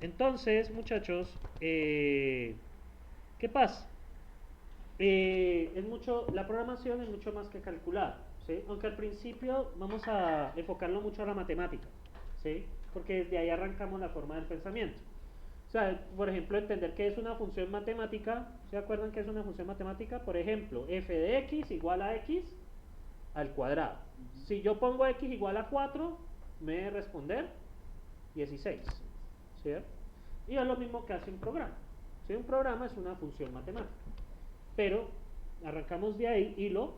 Entonces, muchachos, ¿qué pasa? La programación es mucho más que calcular, ¿sí? Aunque al principio vamos a enfocarlo mucho a la matemática, ¿sí? Porque desde ahí arrancamos la forma del pensamiento. O sea, por ejemplo, entender qué es una función matemática. ¿Se acuerdan qué es una función matemática? Por ejemplo, f de x igual a x al cuadrado. Si yo pongo x igual a 4, me debe responder 16, ¿cierto? Y es lo mismo que hace un programa. ¿Sí? Un programa es una función matemática. Pero arrancamos de ahí y lo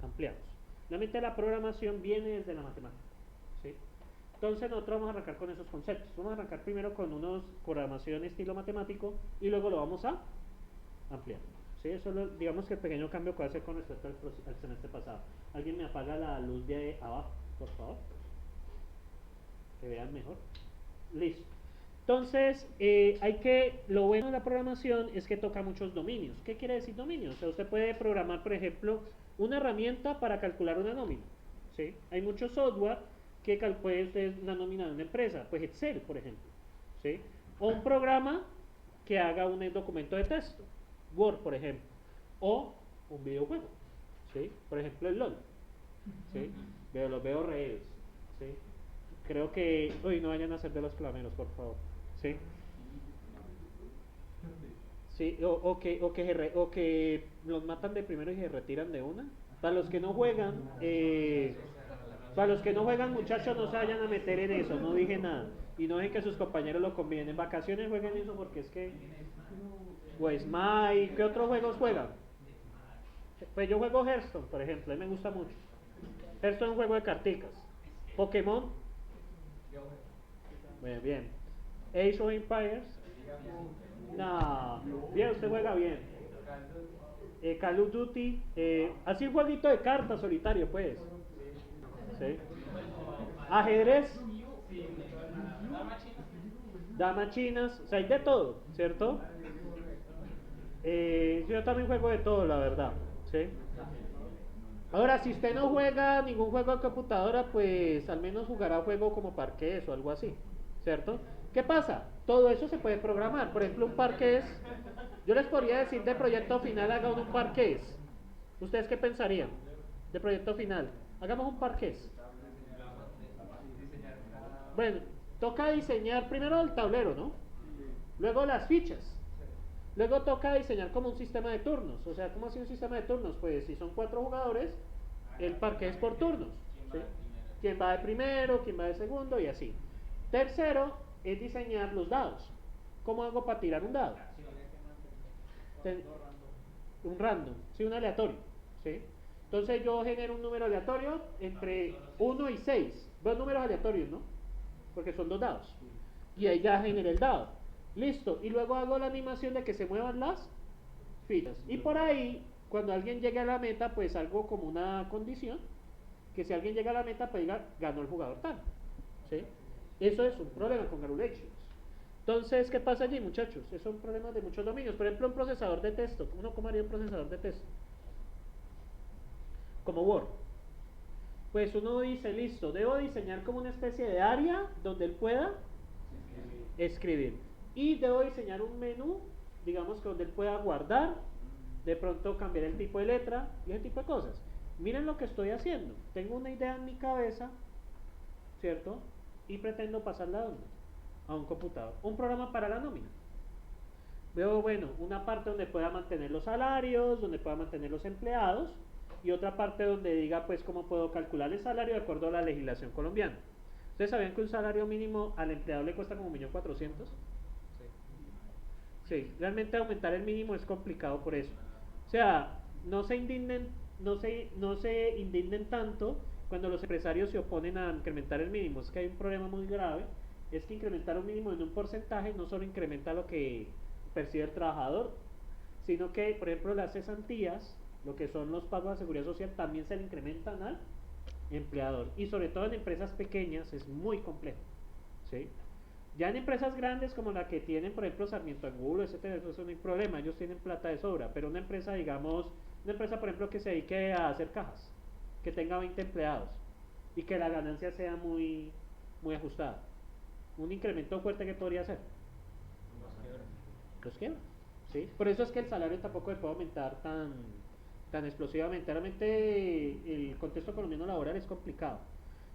ampliamos. Realmente la programación viene desde la matemática. ¿Sí? Entonces nosotros vamos a arrancar con esos conceptos. Vamos a arrancar primero con unos programación estilo matemático y luego lo vamos a ampliar. ¿Sí? Eso es, digamos que el pequeño cambio que voy a hacer con respecto al semestre pasado. ¿Alguien me apaga la luz de abajo, por favor? Que vean mejor. Listo. Entonces, lo bueno de la programación es que toca muchos dominios. ¿Qué quiere decir dominios? O sea, usted puede programar, por ejemplo, una herramienta para calcular una nómina. ¿Sí? Hay mucho software que puede usted una nómina de una empresa, pues Excel, por ejemplo. ¿Sí? O un programa que haga un documento de texto, Word, por ejemplo. O un videojuego. ¿Sí? Por ejemplo, el LOL. ¿Sí? Los veo reídos. ¿Sí? Creo que... Uy, no vayan a ser de los clameros, por favor. ¿Sí? Sí, o que los matan de primero y se retiran de una. Para los que no juegan, para los que no juegan, muchachos, no se vayan a meter en eso, no dije nada. Y no dejen que sus compañeros lo combinen. En vacaciones jueguen eso porque es que... Pues, ¿qué otros juegos juegan? Pues yo juego Hearthstone, por ejemplo, a mí me gusta mucho. Hearthstone es un juego de carticas. Pokémon, bien, bien. Age of Empires, no, bien, usted juega bien. Call of Duty, así un jueguito de cartas solitario, pues. ¿Sí? Ajedrez, damas chinas, o sea, hay de todo, ¿cierto? Yo también juego de todo, la verdad. ¿Sí? Ahora, si usted no juega ningún juego de computadora, pues al menos jugará juego como parqués o algo así, ¿cierto? ¿Qué pasa? Todo eso se puede programar. Por ejemplo, un parqués, yo les podría decir de proyecto final, haga un parqués. ¿Ustedes qué pensarían de proyecto final? Hagamos un parqués. Bueno, toca diseñar primero el tablero, ¿no? Luego las fichas. Luego toca diseñar como un sistema de turnos. O sea, ¿cómo así un sistema de turnos? Pues si son 4 jugadores, el parque es por turnos. ¿Sí? ¿Quién va de primero? ¿Quién va de segundo? Y así. Tercero es diseñar los dados. ¿Cómo hago para tirar un dado? Un random, sí, un aleatorio. ¿Sí? Entonces yo genero un número aleatorio entre 1 y 6. Dos números aleatorios, ¿no? Porque son dos dados. Y ahí ya generé el dado. Listo. Y luego hago la animación de que se muevan las fichas. Y por ahí, cuando alguien llegue a la meta, pues algo como una condición, que si alguien llega a la meta, pues diga, ganó el jugador tal. ¿Sí? Eso es un problema con Garulations. Entonces, ¿qué pasa allí, muchachos? Esos son problemas de muchos dominios. Por ejemplo, un procesador de texto. ¿Uno cómo haría un procesador de texto? Como Word. Pues uno dice, listo, debo diseñar como una especie de área donde él pueda escribir. Y debo diseñar un menú, digamos que donde él pueda guardar, de pronto cambiar el tipo de letra y ese tipo de cosas. Miren lo que estoy haciendo. Tengo una idea en mi cabeza, ¿cierto? Y pretendo pasarla a dónde? A un computador. Un programa para la nómina. Veo, bueno, una parte donde pueda mantener los salarios, donde pueda mantener los empleados, y otra parte donde diga, pues, cómo puedo calcular el salario de acuerdo a la legislación colombiana. ¿Ustedes sabían que un salario mínimo al empleado le cuesta como 1.400.000? Sí, realmente aumentar el mínimo es complicado por eso. O sea, no se indignen tanto cuando los empresarios se oponen a incrementar el mínimo. Es que hay un problema muy grave, es que incrementar un mínimo en un porcentaje no solo incrementa lo que percibe el trabajador, sino que, por ejemplo, las cesantías, lo que son los pagos de seguridad social, también se le incrementan al empleador. Y sobre todo en empresas pequeñas es muy complejo. ¿Sí? Ya en empresas grandes como la que tienen, por ejemplo, Sarmiento Angulo, etcétera, eso no hay problema, ellos tienen plata de sobra, pero una empresa, digamos, una empresa, por ejemplo, que se dedique a hacer cajas, que tenga 20 empleados y que la ganancia sea muy, muy ajustada. un incremento fuerte que podría ser. Los quiebra. ¿Sí? Por eso es que el salario tampoco se puede aumentar tan explosivamente. Realmente el contexto colombiano laboral es complicado.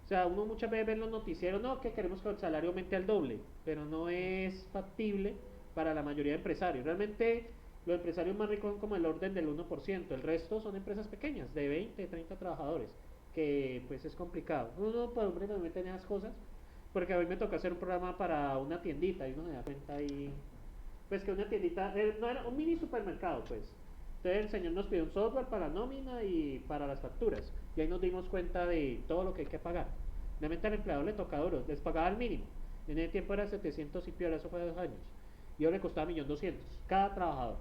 O sea, uno muchas veces ve en los noticieros, no, que queremos que el salario aumente al doble, pero no es factible para la mayoría de empresarios. Realmente los empresarios más ricos son como el orden del 1%, el resto son empresas pequeñas, de 20, 30 trabajadores, que pues es complicado. Uno por hombre no mete en esas cosas, porque a mí me toca hacer un programa para una tiendita y uno se da cuenta ahí, pues que una tiendita, no era un mini supermercado pues. Entonces el señor nos pidió un software para la nómina y para las facturas. Y ahí nos dimos cuenta de todo lo que hay que pagar. Realmente al empleado le toca duro, les pagaba el mínimo. En ese tiempo era 700 y peor, eso fue 2 años. Y ahora le costaba 1.200.000 cada trabajador.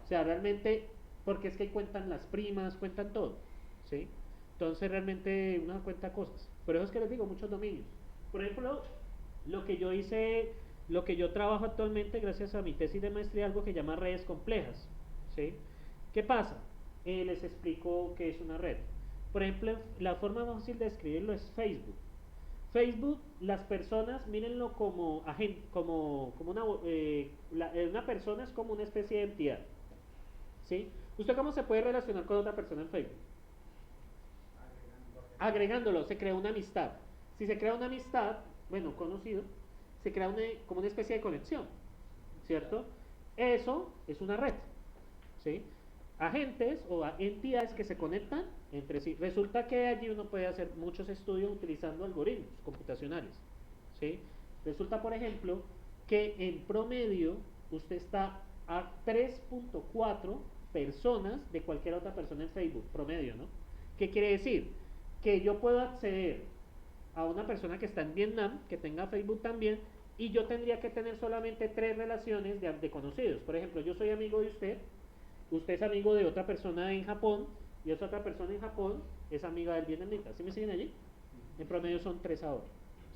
O sea, realmente, porque es que ahí cuentan las primas, cuentan todo. ¿Sí? Entonces realmente uno cuenta cosas. Por eso es que les digo, muchos dominios. Por ejemplo, lo que yo hice, lo que yo trabajo actualmente gracias a mi tesis de maestría, algo que llama redes complejas. ¿Sí? ¿Qué pasa? Les explico qué es una red. Por ejemplo, la forma más fácil de describirlo es Facebook. Facebook, las personas, mírenlo como, como una persona es como una especie de entidad. ¿Sí? ¿Usted cómo se puede relacionar con otra persona en Facebook? Agregándolo, se crea una amistad. Si se crea una amistad, bueno, conocido, se crea como una especie de conexión, ¿cierto? Eso es una red, ¿sí? Agentes o entidades que se conectan entre sí. Resulta que allí uno puede hacer muchos estudios utilizando algoritmos computacionales, ¿sí? Resulta, por ejemplo, que en promedio usted está a 3.4 personas de cualquier otra persona en Facebook, promedio, ¿no? ¿Qué quiere decir? Que yo puedo acceder a una persona que está en Vietnam, que tenga Facebook también, y yo tendría que tener solamente 3 relaciones de conocidos. Por ejemplo, yo soy amigo de usted, usted es amigo de otra persona en Japón, y esa otra persona en Japón es amiga del vietnamita. ¿Sí me siguen allí? En promedio son 3 ahora.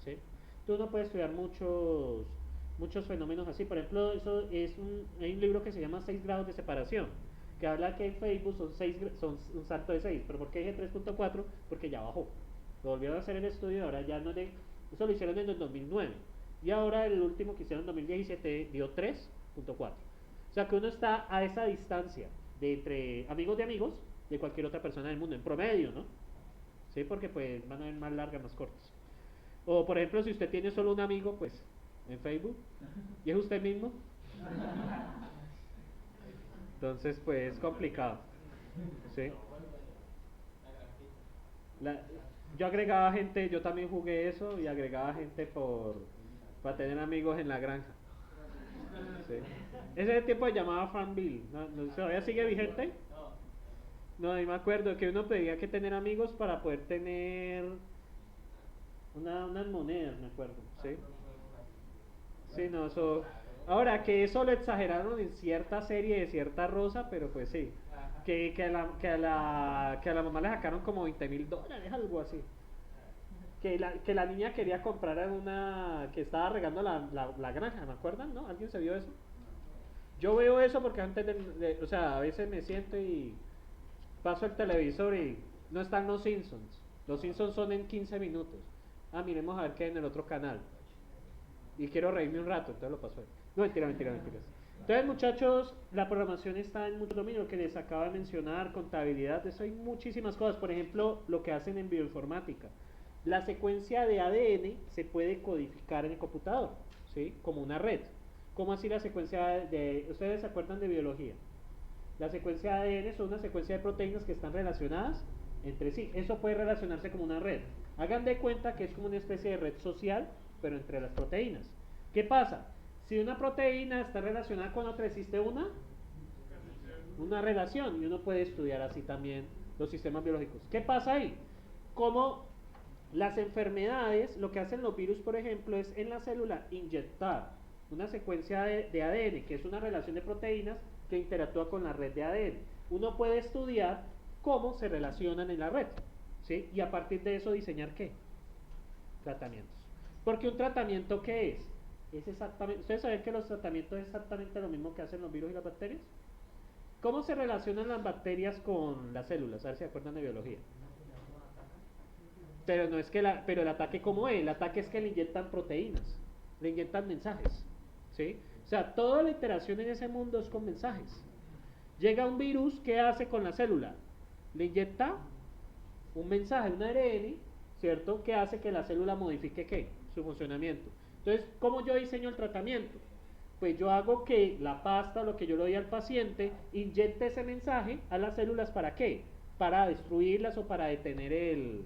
¿Sí? Entonces uno puede estudiar muchos fenómenos así. Por ejemplo, hay un libro que se llama 6 grados de separación, que habla que en Facebook son un salto de 6. ¿Pero por qué dije 3.4? Porque ya bajó. Lo volvieron a hacer el estudio, ahora ya no eso lo hicieron en el 2009. Y ahora el último que hicieron en 2017 dio 3.4. O sea que uno está a esa distancia de entre amigos de amigos de cualquier otra persona del mundo, en promedio, ¿no? ¿Sí? Porque pues van a ver más largas, más cortas. O por ejemplo, si usted tiene solo un amigo, pues en Facebook, y es usted mismo, entonces pues es complicado. ¿Sí? La, yo agregaba gente, yo también jugué eso y agregaba gente para tener amigos en la granja. ¿Sí? Ese tiempo se llamaba Farmville, ¿todavía sigue vigente? No, y me acuerdo que uno pedía que tener amigos para poder tener unas monedas, me acuerdo, ¿sí? Sí, no, eso... Ahora, que eso lo exageraron en cierta serie de cierta rosa, pero pues sí. Que a la mamá le sacaron como $20.000, algo así. Que la niña quería comprar en una... que estaba regando la granja, ¿me acuerdan? ¿No? ¿Alguien se vio eso? Yo veo eso porque antes o sea, a veces me siento y paso el televisor y no están los Simpsons. Los Simpsons son en 15 minutos. Ah, miremos a ver qué hay en el otro canal. Y quiero reírme un rato, entonces lo paso ahí. No, mentira, mentira, mentiras. Entonces, muchachos, la programación está en mucho dominio, que les acabo de mencionar, contabilidad, eso hay muchísimas cosas. Por ejemplo, lo que hacen en bioinformática. La secuencia de ADN se puede codificar en el computador, ¿sí? Como una red. ¿Cómo así la secuencia de... ¿Ustedes se acuerdan de biología? La secuencia de ADN son una secuencia de proteínas que están relacionadas entre sí. Eso puede relacionarse como una red. Hagan de cuenta que es como una especie de red social, pero entre las proteínas. ¿Qué pasa? Si una proteína está relacionada con otra, existe una relación y uno puede estudiar así también los sistemas biológicos. ¿Qué pasa ahí? Como las enfermedades, lo que hacen los virus, por ejemplo, es en la célula inyectar una secuencia de ADN, que es una relación de proteínas que interactúa con la red de ADN. Uno puede estudiar cómo se relacionan en la red, ¿sí? Y a partir de eso diseñar ¿qué? Tratamientos. Porque un tratamiento, ¿qué es? Es exactamente, ¿ustedes saben que los tratamientos es exactamente lo mismo que hacen los virus y las bacterias? ¿Cómo se relacionan las bacterias con las células? A ver si se acuerdan de biología. Pero no es que pero el ataque como es, el ataque es que le inyectan proteínas, le inyectan mensajes, ¿sí? O sea, toda la iteración en ese mundo es con mensajes. Llega un virus, ¿qué hace con la célula? Le inyecta un mensaje, un ARN, ¿cierto? Que hace que la célula modifique ¿qué? Su funcionamiento. Entonces, ¿cómo yo diseño el tratamiento? Pues yo hago que la pasta, lo que yo le doy al paciente, inyecte ese mensaje a las células, ¿para qué? Para destruirlas o para detener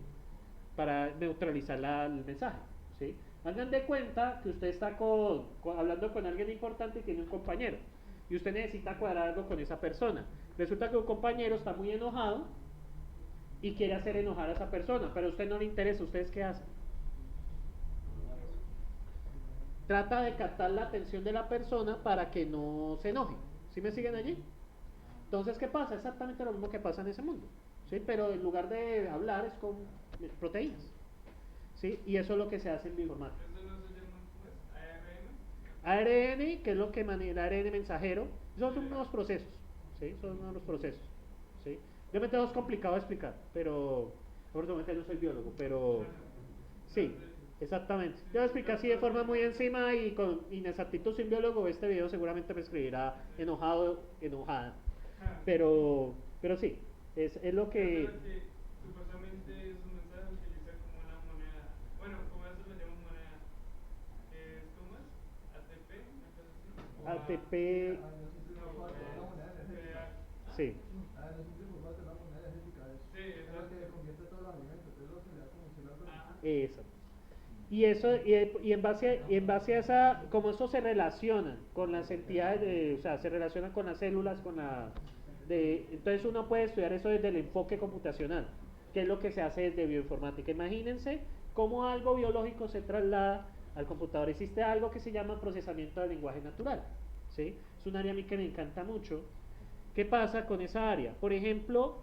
para neutralizar el mensaje, ¿sí? Hagan de cuenta que usted está hablando con alguien importante y tiene un compañero, y usted necesita cuadrar algo con esa persona. Resulta que un compañero está muy enojado y quiere hacer enojar a esa persona, pero a usted no le interesa. ¿Ustedes qué hacen? Trata de captar la atención de la persona para que no se enoje. ¿Sí me siguen allí? Entonces, ¿qué pasa? Exactamente lo mismo que pasa en ese mundo, ¿sí? Pero en lugar de hablar es con proteínas, ¿sí? Y eso es lo que se hace en bioinformática. ¿Eso no se llama ARN, que es lo que maneja el ARN mensajero, esos son unos procesos, ¿sí? Son unos procesos, ¿sí? Yo me tengo es complicado de explicar, pero afortunadamente no soy biólogo, pero sí, exactamente. Yo lo explico así de forma muy encima y con inexactitud. Sin biólogo, este video seguramente me escribirá enojado, enojada, pero sí, es lo que... que supuestamente es un mensaje utiliza como una moneda. Bueno, como eso lo llaman moneda. Que es como es ATP, una cosa así. ATP, No, sí. No es un formato, una moneda energética, sí, es lo exacto. que convierte todos los alimentos, es lo que le da combustible al cuerpo. Eso. Y en base a esa, como eso se relaciona con las entidades, o sea, se relaciona con las células, entonces uno puede estudiar eso desde el enfoque computacional, que es lo que se hace desde bioinformática. Imagínense cómo algo biológico se traslada al computador. Existe algo que se llama procesamiento del lenguaje natural, ¿sí? Es un área a mí que me encanta mucho. ¿Qué pasa con esa área? Por ejemplo,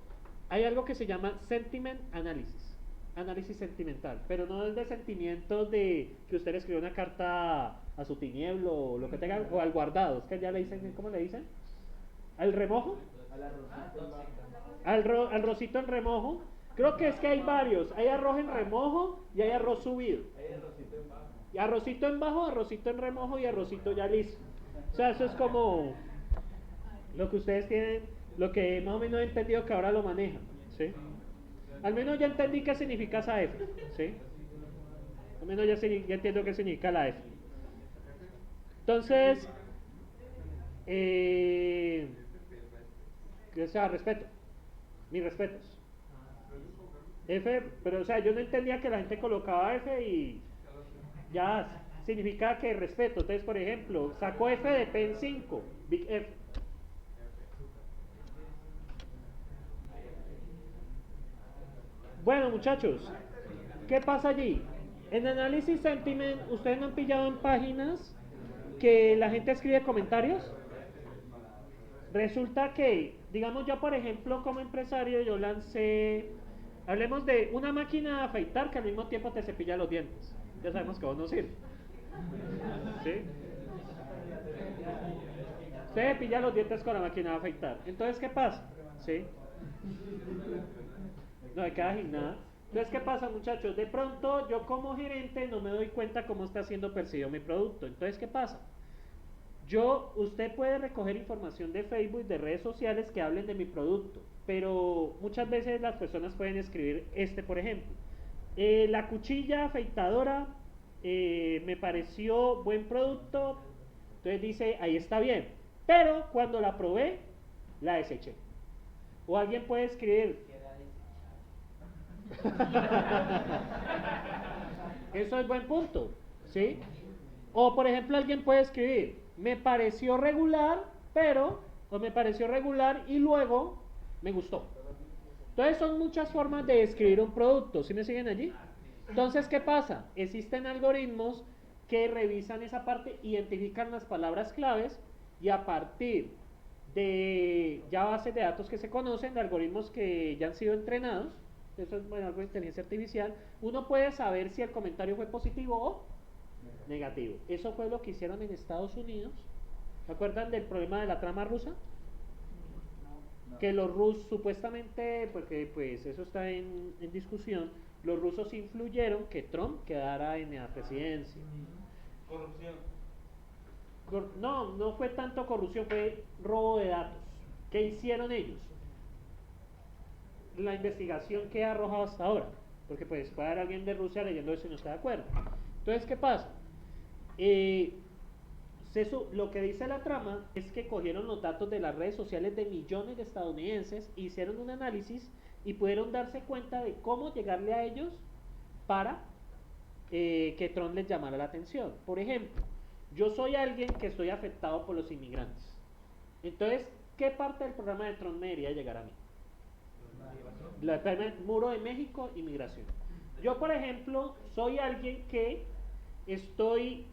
hay algo que se llama sentiment analysis, análisis sentimental, pero no es de sentimientos de que usted le escribe una carta a su tinieblo o lo que tenga, o al guardado, es que ya le dicen, ¿cómo le dicen? ¿Al remojo? Al rosito en remojo. Creo que es que hay varios, hay arroz en remojo y hay arroz subido. Y arrocito en bajo, arrocito en remojo y arrocito ya listo. O sea, eso es como lo que ustedes tienen, lo que más o menos he entendido que ahora lo manejan, ¿sí? Al menos ya entendí qué significa esa F, ¿sí? Al menos ya entiendo qué significa la F. Entonces, o sea, respeto, mis respetos. F, pero o sea, yo no entendía que la gente colocaba F y ya significa que respeto. Entonces, por ejemplo, sacó F de Pen 5, Big F. Bueno, muchachos, ¿qué pasa allí? En análisis sentiment, ¿ustedes no han pillado en páginas que la gente escribe comentarios? Resulta que, digamos, yo por ejemplo como empresario, yo lancé, hablemos de una máquina de afeitar que al mismo tiempo te cepilla los dientes. Ya sabemos que vos no sirve, ¿sí? Se cepilla los dientes con la máquina de afeitar. Entonces, ¿qué pasa? ¿Sí? No, de cada gimnasio. Entonces, ¿qué pasa, muchachos? De pronto, yo como gerente no me doy cuenta cómo está siendo percibido mi producto. Entonces, ¿qué pasa? Usted puede recoger información de Facebook, de redes sociales que hablen de mi producto, pero muchas veces las personas pueden escribir por ejemplo. La cuchilla afeitadora me pareció buen producto, entonces dice, ahí está bien, pero cuando la probé, la deseché. O alguien puede escribir, eso es buen punto, ¿sí? O por ejemplo alguien puede escribir, me pareció regular, o me pareció regular y luego me gustó. Entonces son muchas formas de describir un producto, ¿sí me siguen allí? Entonces, ¿qué pasa? Existen algoritmos que revisan esa parte, identifican las palabras claves y a partir de ya bases de datos que se conocen, de algoritmos que ya han sido entrenados, eso es algo de inteligencia artificial, uno puede saber si el comentario fue positivo o negativo. Eso fue lo que hicieron en Estados Unidos. ¿Se acuerdan del problema de la trama rusa? Que los rusos supuestamente, porque pues eso está en discusión, los rusos influyeron que Trump quedara en la presidencia. Corrupción. No, no fue tanto corrupción, fue robo de datos. ¿Qué hicieron ellos? La investigación que ha arrojado hasta ahora, porque pues puede haber alguien de Rusia leyendo eso y no está de acuerdo. Entonces, ¿qué pasa? Lo que dice la trama es que cogieron los datos de las redes sociales de millones de estadounidenses, hicieron un análisis y pudieron darse cuenta de cómo llegarle a ellos para que Trump les llamara la atención. Por ejemplo, yo soy alguien que estoy afectado por los inmigrantes. Entonces, ¿qué parte del programa de Trump me debería llegar a mí? El muro de México, inmigración. Yo, por ejemplo, soy alguien que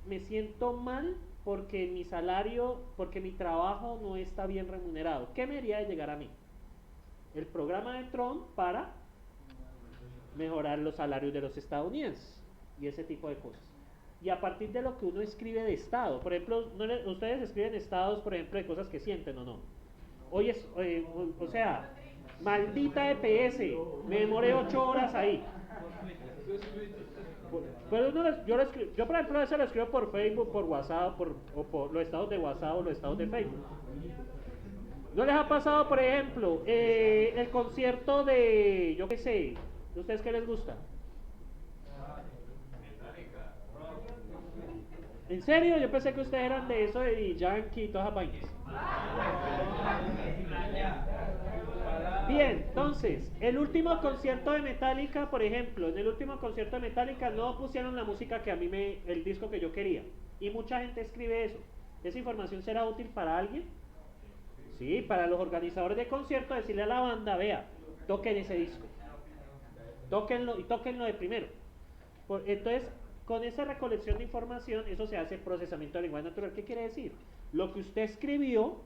me siento mal porque mi salario, porque mi trabajo no está bien remunerado. ¿Qué me debería llegar a mí? El programa de Trump para mejorar los salarios de los estadounidenses y ese tipo de cosas. Y a partir de lo que uno escribe de estado, por ejemplo, ustedes escriben estados, por ejemplo, de cosas que sienten o no. Hoy es, o sea, maldita EPS, me demoré 8 horas ahí. Pero yo por ejemplo, eso lo escribo por Facebook, por WhatsApp, o por los estados de WhatsApp o los estados de Facebook. ¿No les ha pasado, por ejemplo, el concierto de, yo qué sé, ¿ustedes qué les gusta? ¿En serio? Yo pensé que ustedes eran de eso de Yankee y todas esas vainas. Bien, entonces, el último concierto de Metallica, por ejemplo, en el último concierto de Metallica no pusieron la música que el disco que yo quería. Y mucha gente escribe eso. ¿Esa información será útil para alguien? Sí, para los organizadores de conciertos, decirle a la banda, vea, toquen ese disco. Tóquenlo y tóquenlo de primero. Entonces, con esa recolección de información, eso se hace procesamiento de lenguaje natural. ¿Qué quiere decir? Lo que usted escribió,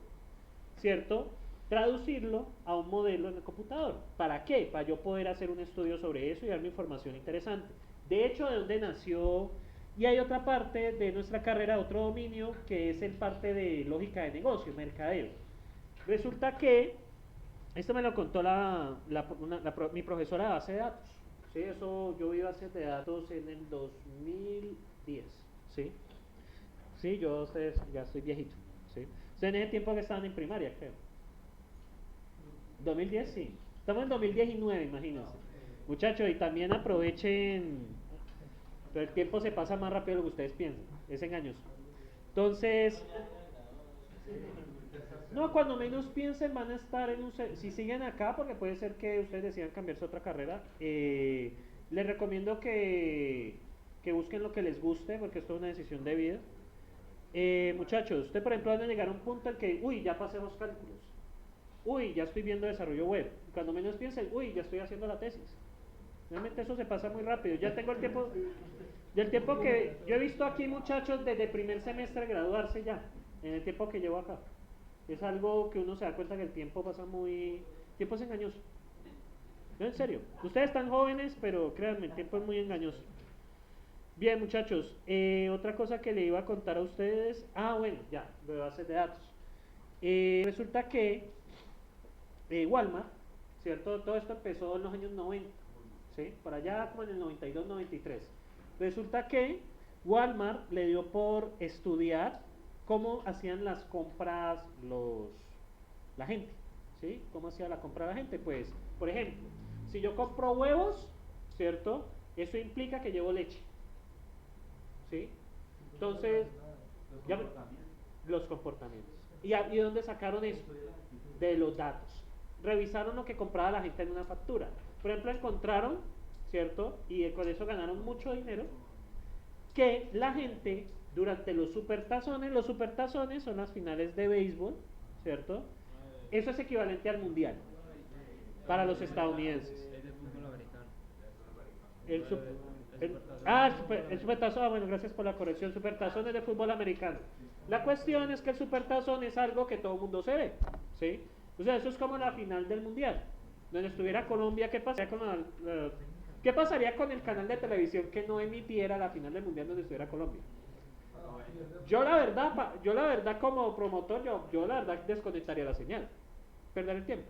¿cierto? Traducirlo a un modelo en el computador. ¿Para qué? Para yo poder hacer un estudio sobre eso y darme información interesante. De hecho, de dónde nació, y hay otra parte de nuestra carrera, otro dominio, que es el parte de lógica de negocio, mercadeo. Resulta que, esto me lo contó mi profesora de base de datos. ¿Sí? Eso yo vi bases de datos en el 2010. ¿Sí? Sí, ustedes, ya estoy viejito. ¿Sí? Ustedes en ese tiempo que estaban en primaria, creo. 2010, sí. Estamos en 2019, imagínense. Muchachos, y también aprovechen, pero el tiempo se pasa más rápido de lo que ustedes piensan. Es engañoso. Entonces, no, cuando menos piensen van a estar si siguen acá, porque puede ser que ustedes decidan cambiarse a otra carrera, les recomiendo que busquen lo que les guste, porque esto es una decisión de vida. Muchachos, ustedes por ejemplo van a llegar a un punto en que, uy, ya pasé los cálculos. Uy, ya estoy viendo desarrollo web. Cuando menos piensen, uy, ya estoy haciendo la tesis. Realmente eso se pasa muy rápido. Ya tengo el tiempo que yo he visto aquí muchachos desde primer semestre graduarse ya, en el tiempo que llevo acá. Es algo que uno se da cuenta que el tiempo pasa el tiempo es engañoso. No, en serio. Ustedes están jóvenes, pero créanme, el tiempo es muy engañoso. Bien, muchachos, otra cosa que le iba a contar a ustedes. Bueno, ya, de bases de datos. Resulta que Walmart, ¿cierto? Todo esto empezó en los años 90, ¿sí? Por allá como en el 92, 93. Resulta que Walmart le dio por estudiar cómo hacían las compras la gente, ¿sí? ¿Cómo hacía la compra la gente? Pues, por ejemplo, si yo compro huevos, ¿cierto? Eso implica que llevo leche, ¿sí? Entonces, los comportamientos. ¿Y de dónde sacaron esto? De los datos. Revisaron lo que compraba la gente en una factura. Por ejemplo, encontraron, ¿cierto? Y con eso ganaron mucho dinero, que la gente durante los supertazones son las finales de béisbol, ¿cierto? Eso es equivalente al mundial para los estadounidenses. Es de fútbol americano. El supertazón, bueno, gracias por la corrección. Supertazón es de fútbol americano. La cuestión es que el supertazón es algo que todo el mundo se ve, ¿sí? O sea, eso es como la final del mundial, donde estuviera Colombia. ¿Qué pasaría con el canal de televisión que no emitiera la final del mundial donde estuviera Colombia? Yo la verdad como promotor, yo la verdad desconectaría la señal, perder el tiempo,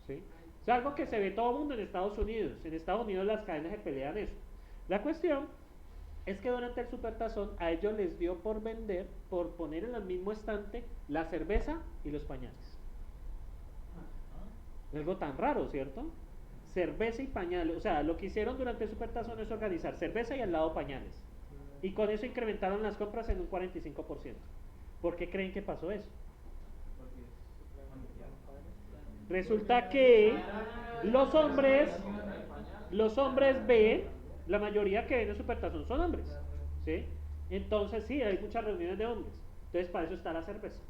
¿sí? Es algo que se ve todo el mundo en Estados Unidos. En Estados Unidos las cadenas se pelean eso. La cuestión es que durante el supertazón a ellos les dio por vender, por poner en el mismo estante la cerveza y los pañales. Algo tan raro, ¿cierto? Cerveza y pañales. O sea, lo que hicieron durante el supertazón es organizar cerveza y al lado pañales. Y con eso incrementaron las compras en un 45%. ¿Por qué creen que pasó eso? Resulta que los hombres ven, la mayoría que ven en Supertazón son hombres, ¿sí? Entonces sí, hay muchas reuniones de hombres. Entonces para eso está la cerveza.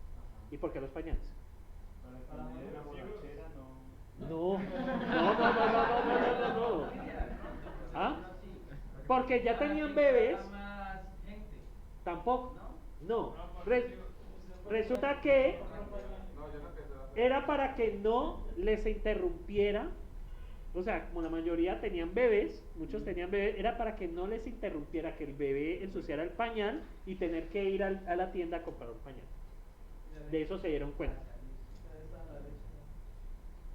¿Y por qué los pañales? No. ¿Ah? Porque ya tenían bebés. Tampoco. No. Resulta que era para que no les interrumpiera. O sea, como la mayoría tenían bebés, muchos tenían bebés, era para que no les interrumpiera que el bebé ensuciara el pañal y tener que ir a la tienda a comprar un pañal. De eso se dieron cuenta.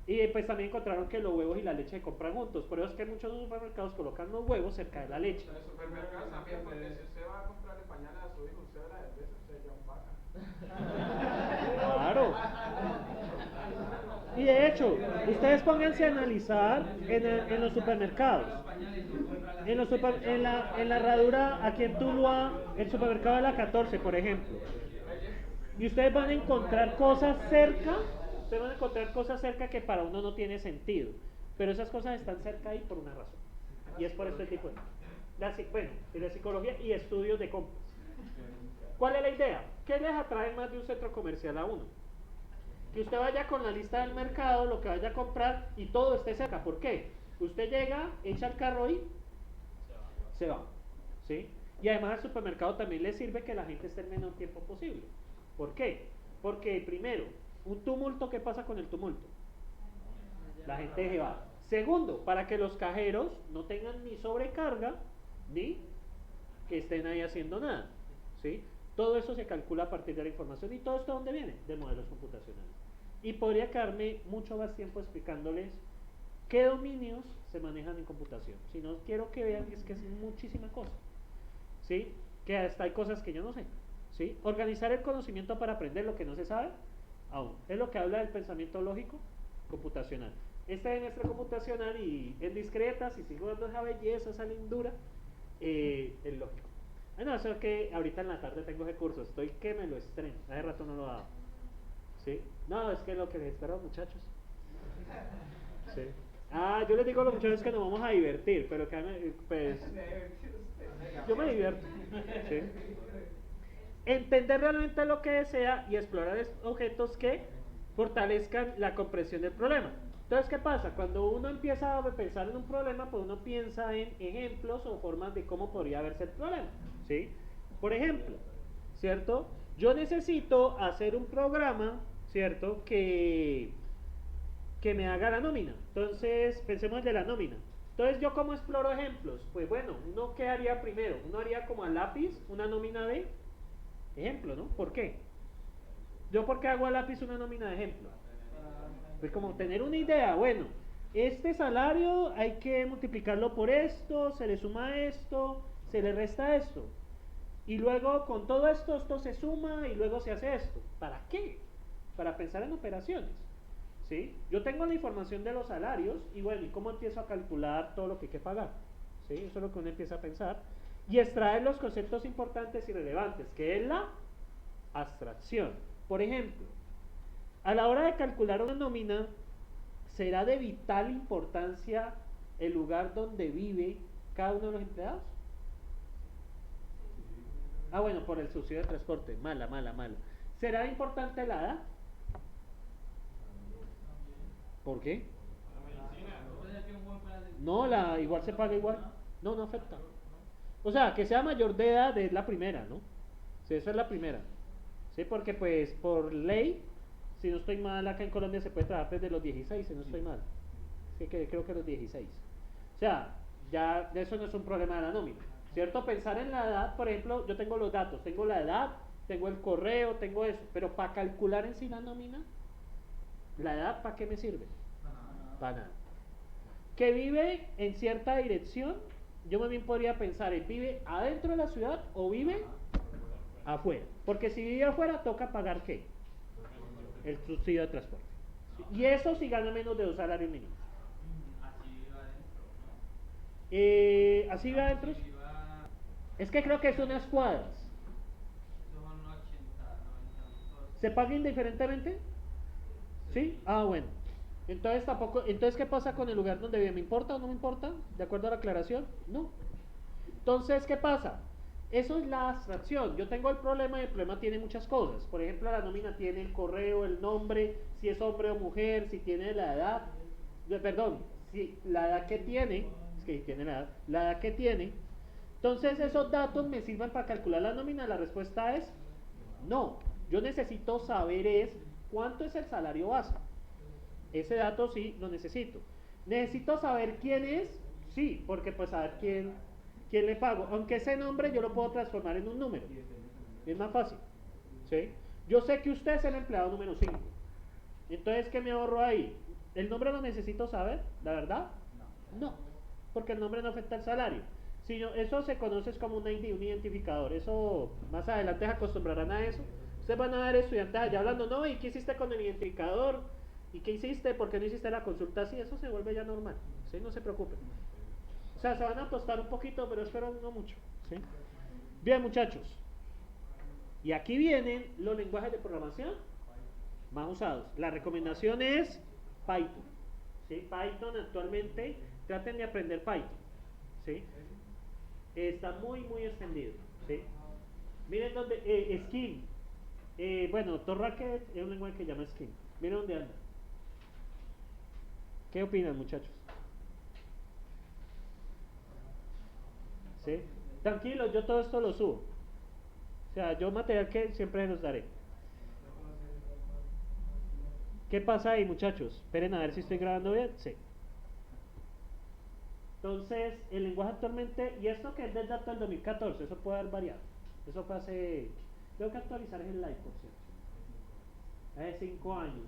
Y pues también encontraron que los huevos y la leche se compran juntos. Por eso es que muchos supermercados colocan los huevos cerca de la leche. En los supermercados también, porque si usted va a comprarle pañales a su hijo, usted ve la cerveza, usted ya un vaca. Claro. Y de hecho, ustedes pónganse a analizar en los supermercados. En la herradura, aquí en Tuluá, el supermercado de la 14, por ejemplo. Y ustedes van a encontrar cosas cerca. Ustedes van a encontrar cosas cerca que para uno no tiene sentido. Pero esas cosas están cerca ahí por una razón. Y es por este tipo de... de la psicología y estudios de compras. ¿Cuál es la idea? ¿Qué les atrae más de un centro comercial a uno? Que usted vaya con la lista del mercado, lo que vaya a comprar y todo esté cerca. ¿Por qué? Usted llega, echa el carro y se va. ¿Sí? Y además al supermercado también le sirve que la gente esté el menor tiempo posible. ¿Por qué? Porque primero, un tumulto, ¿qué pasa con el tumulto? La gente se va. Segundo, para que los cajeros no tengan ni sobrecarga, ni que estén ahí haciendo nada. ¿Sí? Todo eso se calcula a partir de la información. ¿Y todo esto de dónde viene? De modelos computacionales. Y podría quedarme mucho más tiempo explicándoles qué dominios se manejan en computación. Si no, quiero que vean es que es muchísima cosa. ¿Sí? Que hasta hay cosas que yo no sé. ¿Sí? Organizar el conocimiento para aprender lo que no se sabe, aún. Es lo que habla del pensamiento lógico computacional. Esta es nuestra computacional y en discretas, y sigo dando esa belleza, esa lindura, el lógico. Bueno, eso es que ahorita en la tarde tengo ese curso, estoy que me lo estreno, hace rato no lo he dado. ¿Sí? No, es que lo que les espero a los muchachos. ¿Sí? Yo les digo a los muchachos que nos vamos a divertir, pero que pues yo me divierto. ¿Sí? Entender realmente lo que desea y explorar objetos que fortalezcan la comprensión del problema. Entonces, ¿qué pasa? Cuando uno empieza a pensar en un problema, pues uno piensa en ejemplos o formas de cómo podría verse el problema. ¿Sí? Por ejemplo, ¿cierto? Yo necesito hacer un programa, ¿cierto? Que me haga la nómina. Entonces, pensemos de la nómina. Entonces, ¿yo cómo exploro ejemplos? Pues bueno, uno ¿qué haría primero? Uno haría como a lápiz una nómina de ejemplo, ¿no? ¿Por qué? ¿Yo por qué hago a lápiz una nómina de ejemplo? Pues como tener una idea, bueno, este salario hay que multiplicarlo por esto, se le suma esto, se le resta esto. Y luego con todo esto se suma y luego se hace esto. ¿Para qué? Para pensar en operaciones. ¿Sí? Yo tengo la información de los salarios y bueno, ¿y cómo empiezo a calcular todo lo que hay que pagar? ¿Sí? Eso es lo que uno empieza a pensar. Y extraer los conceptos importantes y relevantes, que es la abstracción. Por ejemplo, a la hora de calcular una nómina, ¿será de vital importancia el lugar donde vive cada uno de los empleados? Bueno, por el subsidio de transporte, mala. ¿Será importante la edad? ¿Por qué? No, igual se paga igual. No afecta. O sea, que sea mayor de edad es la primera, ¿no? Sí, esa es la primera. Sí, porque pues por ley, si no estoy mal, acá en Colombia se puede trabajar desde los 16, si no estoy mal. Sí, que creo que los 16. O sea, ya eso no es un problema de la nómina, ¿cierto? Pensar en la edad, por ejemplo, yo tengo los datos, tengo la edad, tengo el correo, tengo eso, pero para calcular en sí la nómina, ¿la edad para qué me sirve? Para nada. Que vive en cierta dirección, yo más bien podría pensar, ¿él vive adentro de la ciudad o vive afuera? Porque si vive afuera, toca pagar ¿qué? El subsidio de transporte. Y eso si gana menos de 2 salarios mínimos. Así va adentro, ¿no? ¿Así va adentro? Si va, Es que creo que son unas cuadras. son 80, 90, ¿Se paga indiferentemente? ¿Sí? Ah, bueno. Entonces tampoco, entonces ¿qué pasa con el lugar donde vive? ¿Me importa o no me importa? ¿De acuerdo a la aclaración? No. Entonces, ¿qué pasa? Eso es la abstracción. Yo tengo el problema y el problema tiene muchas cosas. Por ejemplo, la nómina tiene el correo, el nombre, si es hombre o mujer, si tiene la edad, perdón, si la edad que tiene, es que tiene la edad que tiene. Entonces, esos datos me sirven para calcular la nómina. La respuesta es no. Yo necesito saber es cuánto es el salario base. Ese dato sí lo necesito. Necesito saber quién es, sí, porque pues saber quién le pago. Aunque ese nombre yo lo puedo transformar en un número. Es más fácil. ¿Sí? Yo sé que usted es el empleado número 5. Entonces, ¿qué me ahorro ahí? ¿El nombre lo necesito saber? ¿La verdad? No. Porque el nombre no afecta al salario. Sino, eso se conoce como un ID, un identificador. Eso, más adelante se acostumbrarán a eso. Ustedes van a ver estudiantes allá hablando, no, ¿y qué hiciste con el identificador? ¿Y qué hiciste? ¿Por qué no hiciste la consulta así? Eso se vuelve ya normal, ¿sí? No se preocupen. O sea, se van a tostar un poquito, pero espero no mucho, ¿sí? Bien, muchachos. Y aquí vienen los lenguajes de programación más usados. La recomendación es Python, ¿sí? Python actualmente, traten de aprender Python, ¿sí? Está muy, muy extendido, ¿sí? Miren donde, Scheme. Bueno, Torracket es un lenguaje que se llama Scheme. Miren dónde anda. ¿Qué opinan, muchachos? ¿Sí? Tranquilos, yo todo esto lo subo. O sea, yo material que siempre los daré. ¿Qué pasa ahí, muchachos? Esperen a ver si estoy grabando bien. Sí. Entonces, el lenguaje actualmente, y esto que es desde hasta el 2014, eso puede haber variado. Eso fue hace, tengo que actualizar el live, por cierto. Hace 5 años.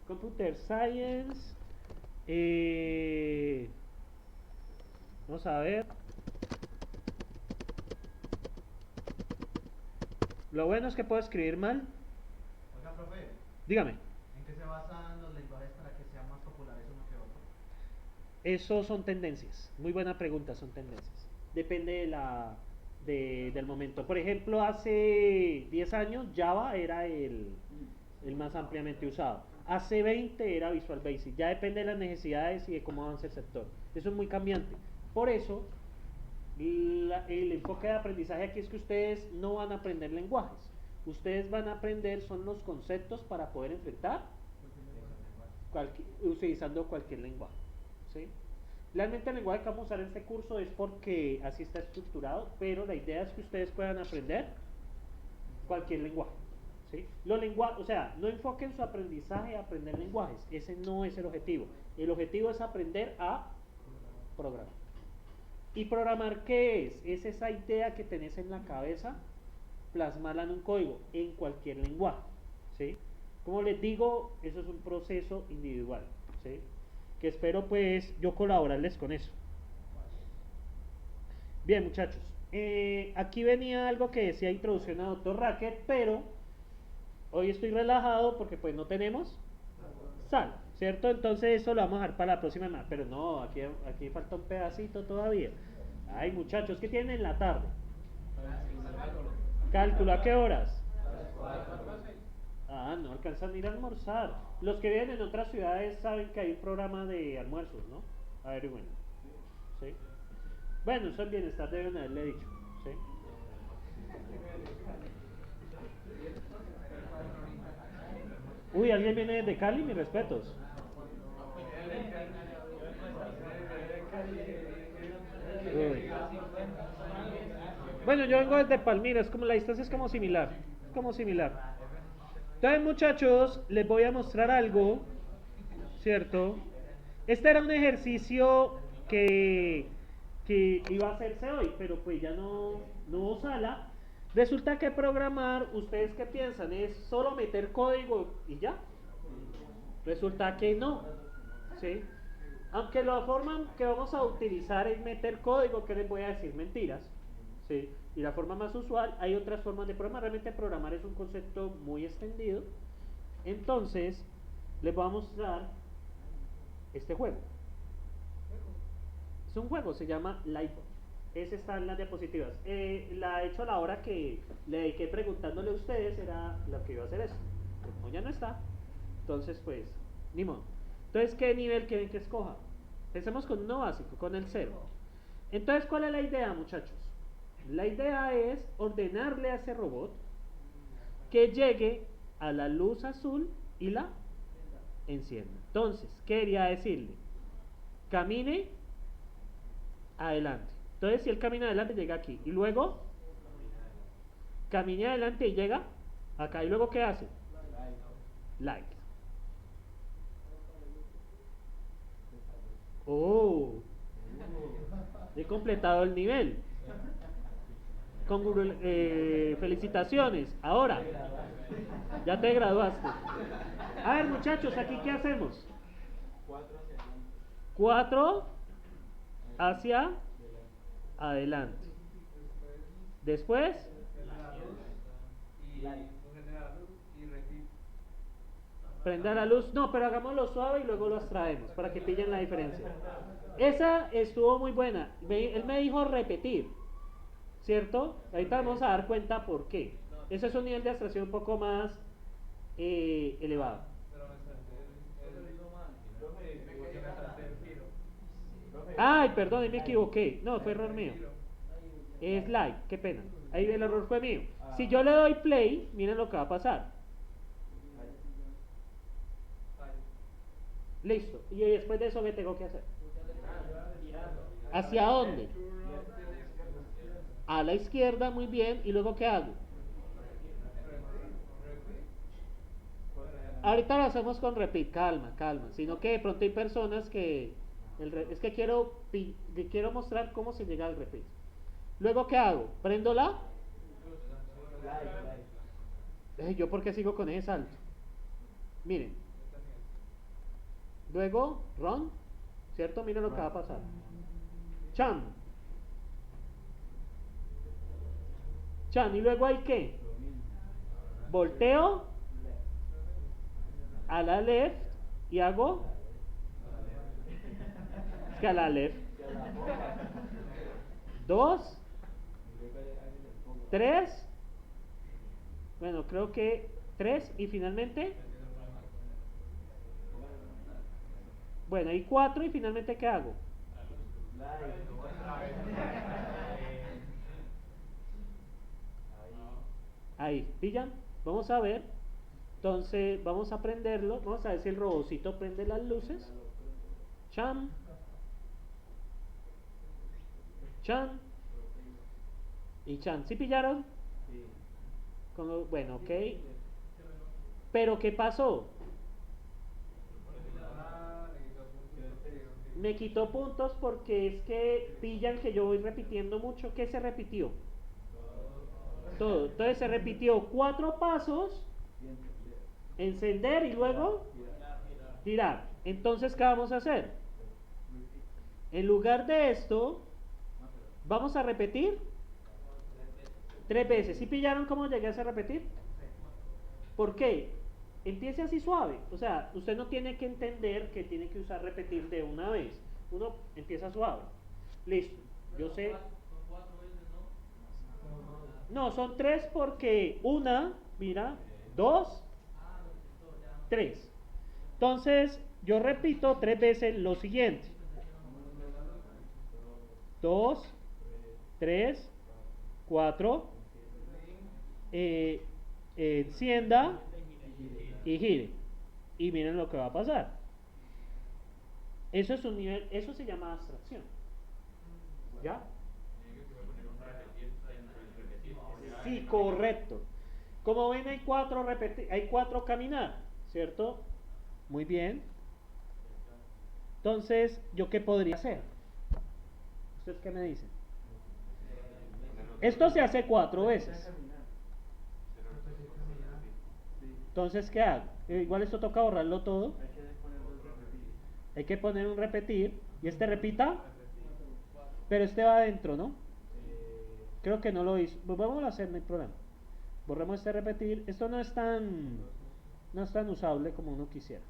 Computer Science. Vamos a ver. Lo bueno es que puedo escribir mal. Oiga, profe, Dígame. ¿en qué se basan los lenguajes para que sean más populares uno que otro? Eso son tendencias. Muy buena pregunta, son tendencias. Depende del momento. Por ejemplo, hace 10 años Java era el más ampliamente usado. Hace 20 era Visual Basic. Ya depende de las necesidades y de cómo avanza el sector. Eso es muy cambiante. Por eso, el enfoque de aprendizaje aquí es que ustedes no van a aprender lenguajes. Ustedes van a aprender son los conceptos para poder enfrentar utilizando cualquier lenguaje, ¿sí? Realmente el lenguaje que vamos a usar en este curso es porque así está estructurado, pero la idea es que ustedes puedan aprender cualquier lenguaje, ¿sí? Los lenguajes, o sea, no enfoquen su aprendizaje a aprender lenguajes, ese no es el objetivo. El objetivo es aprender a programar. ¿Y programar qué es? Es esa idea que tenés en la cabeza, plasmarla en un código, en cualquier lenguaje, ¿sí? Como les digo, eso es un proceso individual, ¿sí? Que espero pues yo colaborarles con eso. Bien, muchachos, aquí venía algo que decía introducción a Dr. Racket, pero hoy estoy relajado porque pues no tenemos sal, ¿cierto? Entonces eso lo vamos a dejar para la próxima semana, pero no, aquí falta un pedacito todavía. Ay, muchachos, ¿qué tienen en la tarde? Cálculo, ¿a qué horas? Ah, no alcanzan a ir a almorzar. Los que viven en otras ciudades saben que hay un programa de almuerzos, ¿no? A ver, bueno. ¿Sí? Bueno, eso es bienestar, deben haberle dicho. ¿Sí? Uy, ¿alguien viene desde Cali? Mis respetos. Uy. Bueno, yo vengo desde Palmira, es como la distancia es como similar. Es como similar. Entonces, muchachos, les voy a mostrar algo, ¿cierto? Este era un ejercicio que iba a hacerse hoy, pero pues ya no hubo sala. Resulta que programar, ¿ustedes qué piensan? ¿Es solo meter código y ya? Resulta que no. ¿sí? Aunque la forma que vamos a utilizar es meter código, que les voy a decir mentiras, ¿sí? Y la forma más usual, hay otras formas de programar. Realmente programar es un concepto muy extendido. Entonces, les voy a mostrar este juego. Es un juego, se llama Lightbot. Ese está en las diapositivas. La he hecho a la hora que le dediqué preguntándole a ustedes, era lo que iba a hacer eso. Pero como ya no está, entonces pues, ni modo. Entonces, ¿qué nivel quieren que escoja? Empecemos con uno básico, con el 0. Entonces, ¿cuál es la idea, muchachos? La idea es ordenarle a ese robot que llegue a la luz azul y la encienda. Entonces, ¿qué quería decirle? Camine adelante. Entonces, si él camina adelante, llega aquí. Y luego, camine adelante y llega acá. ¿Y luego qué hace? Like. Oh, he completado el nivel. Con Google, felicitaciones. Ahora, ya te graduaste. A ver, muchachos, aquí ¿qué hacemos? 4 hacia adelante. Después, prenda la luz. No, pero hagámoslo suave y luego lo extraemos para que pillen la diferencia. Esa estuvo muy buena. Él me dijo repetir, ¿cierto? Ahorita vamos a dar cuenta por qué. Ese es un nivel de abstracción un poco más elevado. Ay, perdón, me equivoqué. No, fue error mío. Es like, qué pena. Ahí el error fue mío. Si yo le doy play, miren lo que va a pasar. Listo. Y después de eso, ¿qué tengo que hacer? ¿Hacia dónde? A la izquierda, muy bien. ¿Y luego qué hago? Ahorita lo hacemos con repeat, calma, calma. Sino que de pronto hay personas que... es que quiero mostrar cómo se llega al repeat. Luego, ¿qué hago? ¿Prendo la? ¿Yo por qué sigo con ese salto? Miren. Luego, run, ¿cierto? Miren lo que va a pasar. Chan. Chan, ¿y luego hay qué? Volteo a la left y hago... Es que a la left. 2, 3. Bueno, creo que 3 y finalmente... Bueno, y 4 y finalmente ¿qué hago? Ahí, ¿pillan? Vamos a ver. Entonces, vamos a prenderlo. Vamos a ver si el robocito prende las luces. Chan. Chan. Y chan. ¿Sí pillaron? Bueno, ok. Pero ¿qué pasó? Me quitó puntos porque es que pillan que yo voy repitiendo mucho. ¿Qué se repitió? Todo. Entonces se repitió 4 pasos, encender y luego tirar. Entonces, ¿qué vamos a hacer? En lugar de esto, vamos a repetir 3 veces. ¿Sí pillaron cómo llegué a repetir? ¿Por qué? Empiece así suave. O sea, usted no tiene que entender que tiene que usar repetir de una vez. Uno empieza suave. Listo. Yo sé. No, son 3 porque 1, mira, 2, 3. Entonces, yo repito 3 veces lo siguiente. 2, 3, 4. Encienda y gire. Y miren lo que va a pasar. Eso es un nivel, eso se llama abstracción. ¿Ya? Sí, correcto. Como ven, hay 4 caminar, ¿cierto? Muy bien. Entonces, ¿yo qué podría hacer? ¿Ustedes qué me dicen? Esto se hace 4 veces. Entonces, ¿qué hago? Igual esto toca borrarlo todo. Hay que poner un repetir. Y este repita. Pero este va adentro, ¿no? Creo que no lo hizo. Pues vamos a hacer, no hay problema. Borremos este repetir. Esto no es tan usable como uno quisiera.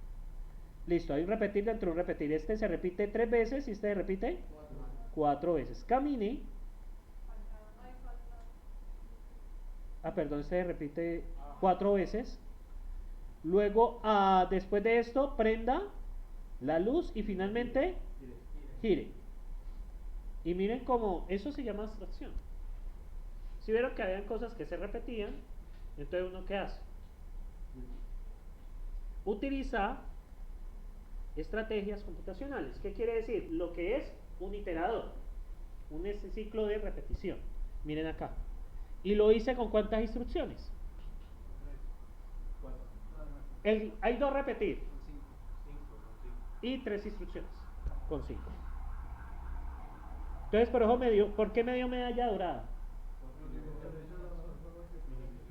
Listo, hay un repetir dentro de un repetir. Este se repite 3 veces y este se repite 4 veces. Camine. Perdón, este se repite 4 veces. Luego, después de esto, prenda la luz y finalmente gire. Y miren cómo eso se llama abstracción. Si vieron que habían cosas que se repetían, entonces uno ¿qué hace? Utiliza estrategias computacionales. ¿Qué quiere decir? Lo que es un iterador, un ciclo de repetición. Miren acá. ¿Y lo hice con cuántas instrucciones? Hay 2 repetir y 3 instrucciones con 5. Entonces ¿por qué me dio medalla dorada?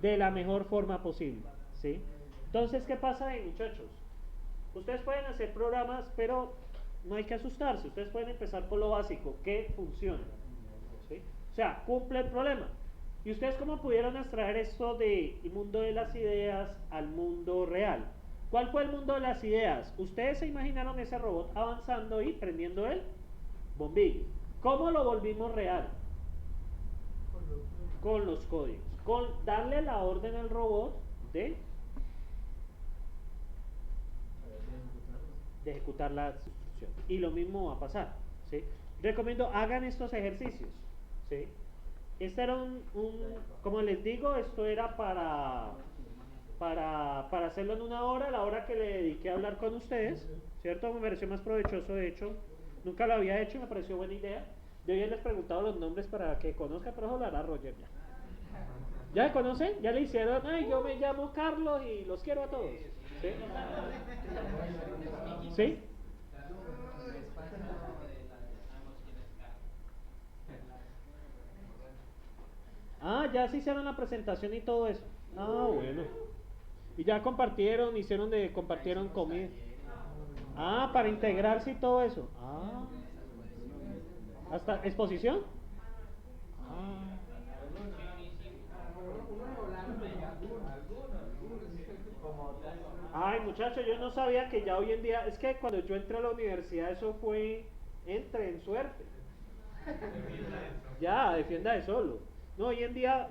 De la mejor forma posible, ¿sí? Entonces, ¿qué pasa ahí, muchachos? Ustedes pueden hacer programas, pero no hay que asustarse. Ustedes pueden empezar por lo básico, que funciona, ¿sí? O sea, cumple el problema. ¿Y ustedes cómo pudieron extraer esto del mundo de las ideas al mundo real? ¿Cuál fue el mundo de las ideas? Ustedes se imaginaron ese robot avanzando y prendiendo el bombillo. ¿Cómo lo volvimos real? Con los códigos. Con darle la orden al robot de ejecutar las instrucciones. Y lo mismo va a pasar, ¿sí? Recomiendo, hagan estos ejercicios, ¿sí? Este era como les digo, esto era para hacerlo en 1 hora, la hora que le dediqué a hablar con ustedes, ¿cierto? Me pareció más provechoso, de hecho, nunca lo había hecho y me pareció buena idea. Yo ya les he preguntado los nombres para que conozcan, pero eso lo hará Roger ya. ¿Ya conocen? ¿Ya le hicieron? Ay, yo me llamo Carlos y los quiero a todos. ¿Sí? ¿Sí? Ya se hicieron la presentación y todo eso. Bueno. Y ya compartieron comida. Para integrarse y todo eso. ¿Hasta exposición? Ay, muchachos, yo no sabía que ya hoy en día, es que cuando yo entré a la universidad eso fue, en suerte. Ya, defienda de solo. No, hoy en día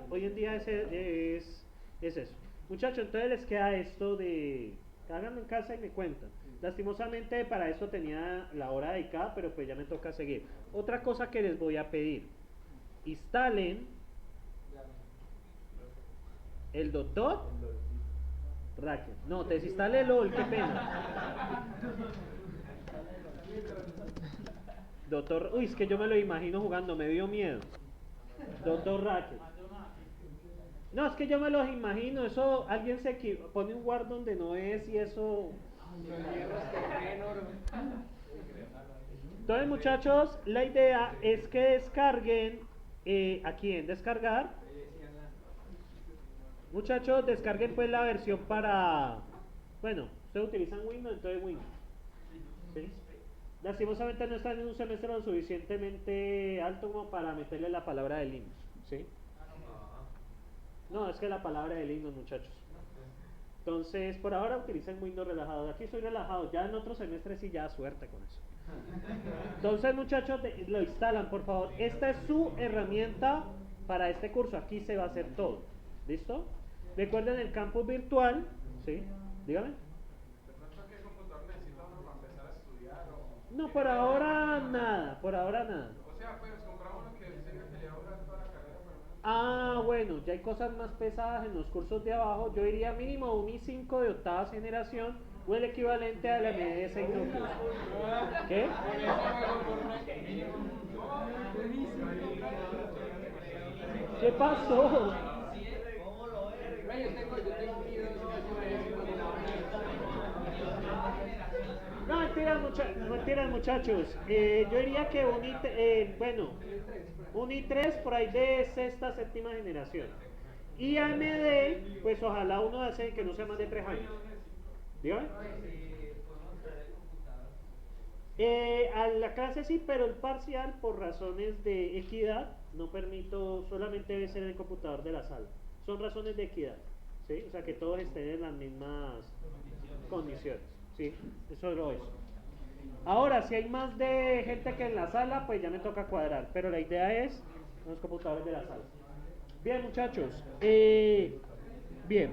es eso. Muchachos, entonces les queda esto de, háganlo en casa y me cuentan. Lastimosamente para eso tenía la hora dedicada, pero pues ya me toca seguir. Otra cosa que les voy a pedir, instalen el doctor Racket. No, te desinstale el LOL, qué pena. Doctor, uy, es que yo me lo imagino jugando, me dio miedo. Doctor Racket. No, es que yo me los imagino, eso, alguien pone un guard donde no es y eso. Entonces, muchachos, la idea es que descarguen aquí en descargar. Muchachos, descarguen pues la versión para, bueno, ustedes utilizan Windows, entonces Windows, ¿sí? Lastimosamente no están en un semestre lo suficientemente alto como para meterle la palabra de Linux, ¿sí? No, es que la palabra de Linux, muchachos. Entonces, por ahora utilicen Windows relajado. Aquí soy relajado, ya en otro semestre sí ya suerte con eso. Entonces, muchachos, lo instalan, por favor. Esta es su herramienta para este curso, aquí se va a hacer todo, ¿listo? Recuerden el campus virtual, ¿sí? Dígame. ¿De pronto qué computador necesita uno para empezar a estudiar? No, por ahora nada, por ahora nada. O sea, pues compramos uno que tenga que le va a durar toda la carrera, por lo menos. Bueno, ya hay cosas más pesadas en los cursos de abajo. Yo diría mínimo un i5 de 8ª generación o el equivalente a la AMD 6 núcleos. ¿Qué? ¿Qué pasó? No, mentiras, muchachos. Yo diría que un i3 por ahí de 6ª, 7ª generación. Y AMD, pues ojalá uno hace que no sea más de 3 años. Dígame. A la clase sí, pero el parcial, por razones de equidad, no permito, solamente debe ser en el computador de la sala. Son razones de equidad, ¿sí? O sea, que todos estén en las mismas condiciones, ¿sí? Eso lo es. Ahora, si hay más de gente que en la sala, pues ya me toca cuadrar, pero la idea es los computadores de la sala. Bien, muchachos. Bien.